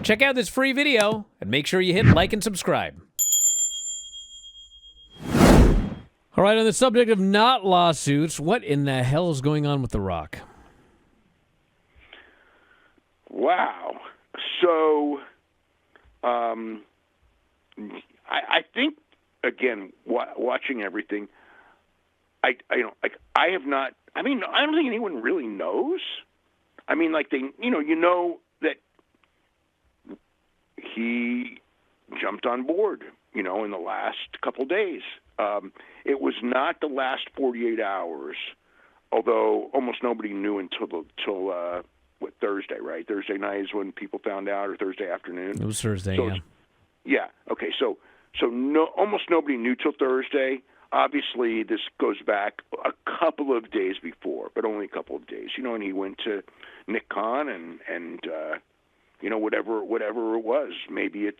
Check out this free video and make sure you hit like and subscribe. All right, on the subject of not lawsuits, what in the hell is going on with The Rock? Wow. So, I think, again, watching everything, I have not. I mean, I don't think anyone really knows. I mean, like you know that he jumped on board, in the last couple days. It was not the last 48 hours, although almost nobody knew until Thursday, right? Thursday night is when people found out, or Thursday afternoon. It was Thursday, so, yeah. Yeah. Okay. So almost nobody knew till Thursday. Obviously, this goes back a couple of days before, but only a couple of days. And he went to Nick Khan and whatever it was. Maybe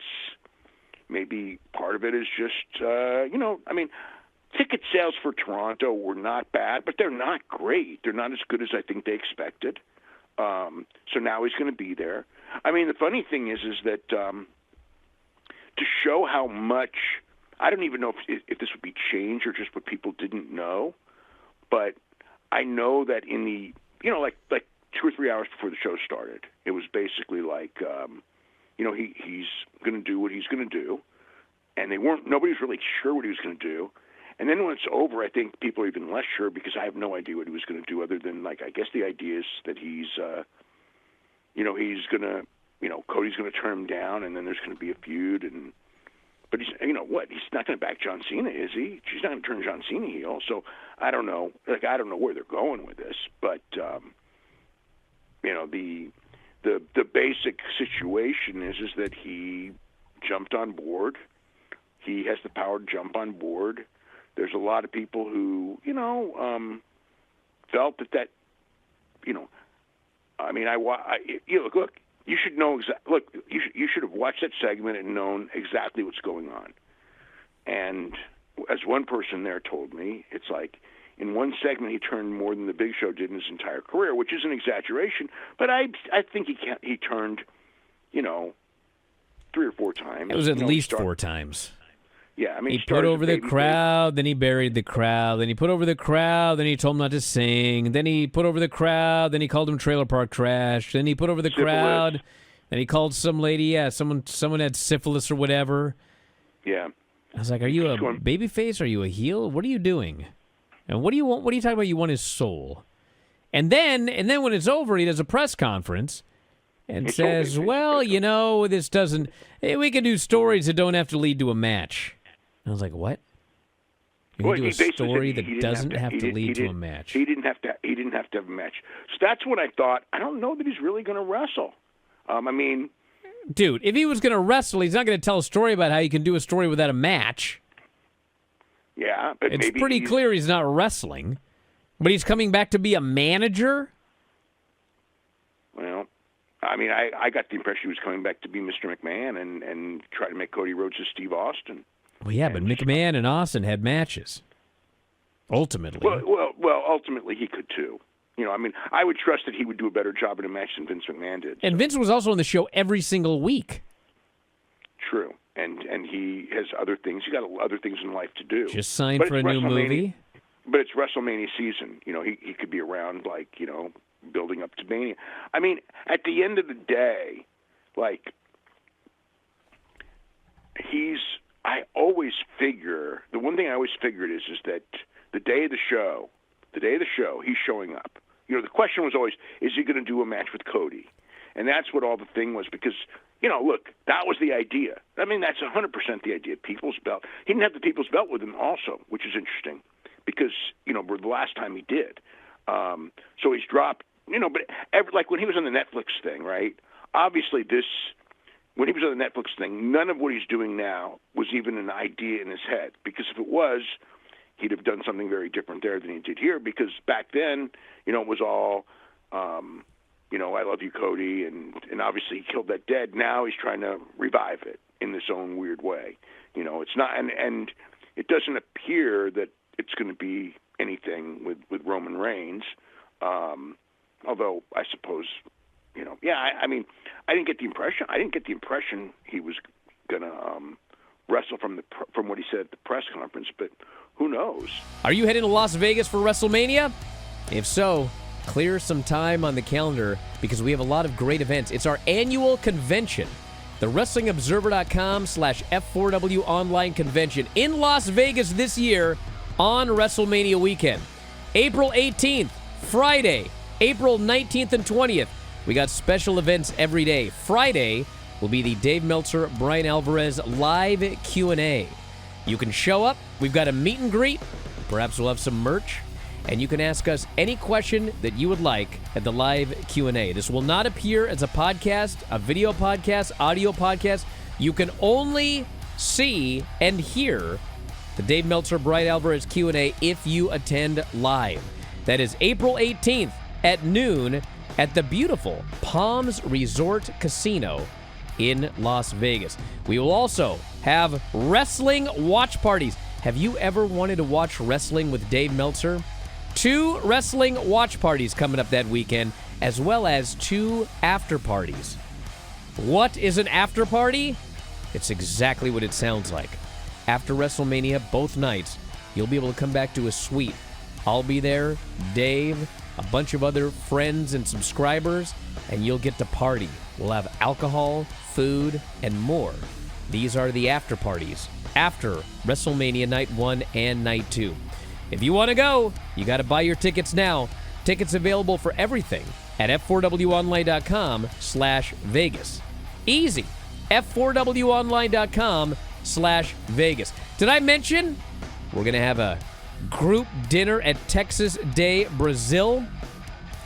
part of it is just I mean, ticket sales for Toronto were not bad, but they're not great. They're not as good as I think they expected. So now he's going to be there. I mean, the funny thing is that to show how much, I don't even know if this would be change or just what people didn't know, but I know that in the, like 2 or 3 hours before the show started, it was basically like, he's going to do what he's going to do, and nobody's really sure what he was going to do. And then when it's over, I think people are even less sure because I have no idea what he was going to do other than, I guess the idea is that he's going to, Cody's going to turn him down, and then there's going to be a feud. But he's not going to back John Cena, is he? She's not going to turn John Cena heel. So I don't know. I don't know where they're going with this. But, the basic situation is that he jumped on board. He has the power to jump on board. There's a lot of people who, felt that, I mean, look, you should know look, you should have watched that segment and known exactly what's going on. And as one person there told me, it's like in one segment he turned more than the Big Show did in his entire career, which is an exaggeration, but I think he turned, 3 or 4 times. It was at least 4 times. Yeah, I mean, he put over the crowd, then he buried the crowd, then he put over the crowd, then he told him not to sing, then he put over the crowd, then he called him trailer park trash, then he put over the crowd, then he called some lady, someone had syphilis or whatever. Yeah. I was like, are you a babyface? Are you a heel? What are you doing? And what do you want? What are you talking about? You want his soul. And then when it's over, he does a press conference and says, well, this doesn't, we can do stories that don't have to lead to a match. I was like, what? You can do a story that doesn't have to lead to a match. He didn't have to have a match. So that's when I thought, I don't know that he's really going to wrestle. Dude, if he was going to wrestle, he's not going to tell a story about how you can do a story without a match. Yeah, but it's pretty clear he's not wrestling. But he's coming back to be a manager? Well, I mean, I got the impression he was coming back to be Mr. McMahon and try to make Cody Rhodes' Steve Austin. Well, yeah, but McMahon and Austin had matches. Ultimately. Well, ultimately he could too. I would trust that he would do a better job in a match than Vince McMahon did. And Vince was also on the show every single week. True. And he has other things. He got other things in life to do. Just signed for a new movie. But it's WrestleMania season. He could be around, building up to Mania. I mean, at the end of the day, I always figure, the one thing I always figured is that the day of the show, he's showing up. The question was always, is he going to do a match with Cody? And that's what all the thing was because, look, that was the idea. I mean, that's 100% the idea. People's Belt. He didn't have the People's Belt with him also, which is interesting because, the last time he did. So he's dropped, but when he was on the Netflix thing, right? Obviously when he was on the Netflix thing, none of what he's doing now was even an idea in his head because if it was, he'd have done something very different there than he did here because back then, it was all, I love you, Cody, and obviously he killed that dead. Now he's trying to revive it in this own weird way. It's not, and it doesn't appear that it's going to be anything with Roman Reigns, although I suppose, I mean, I didn't get the impression he was going to wrestle from what he said at the press conference, but who knows? Are you heading to Las Vegas for WrestleMania? If so, clear some time on the calendar because we have a lot of great events. It's our annual convention, the WrestlingObserver.com/F4W online convention in Las Vegas this year on WrestleMania weekend. April 18th, Friday, April 19th and 20th. We got special events every day. Friday will be the Dave Meltzer, Bryan Alvarez live Q&A. You can show up. We've got a meet and greet. Perhaps we'll have some merch. And you can ask us any question that you would like at the live Q&A. This will not appear as a podcast, a video podcast, audio podcast. You can only see and hear the Dave Meltzer, Bryan Alvarez Q&A if you attend live. That is April 18th at noon at the beautiful Palms Resort Casino in Las Vegas. We will also have wrestling watch parties. Have you ever wanted to watch wrestling with Dave Meltzer? 2 wrestling watch parties coming up that weekend, as well as 2 after parties. What is an after party? It's exactly what it sounds like. After WrestleMania, both nights, you'll be able to come back to a suite. I'll be there, Dave, a bunch of other friends and subscribers, and you'll get to party. We'll have alcohol, food, and more. These are the after parties after WrestleMania Night 1 and Night 2. If you want to go, you got to buy your tickets now. Tickets available for everything at f4wonline.com/Vegas. Easy. f4wonline.com/Vegas. Did I mention we're going to have a group dinner at Texas Day Brazil?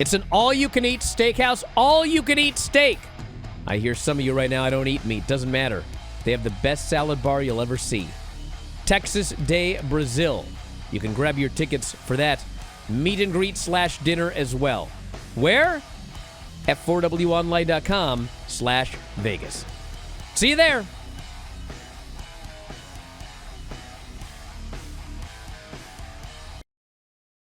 It's an all-you-can-eat steakhouse, all-you-can-eat steak. I hear some of you right now, I don't eat meat. Doesn't matter. They have the best salad bar you'll ever see. Texas Day Brazil. You can grab your tickets for that meet and greet / dinner as well. Where? F4wonline.com/Vegas. See you there.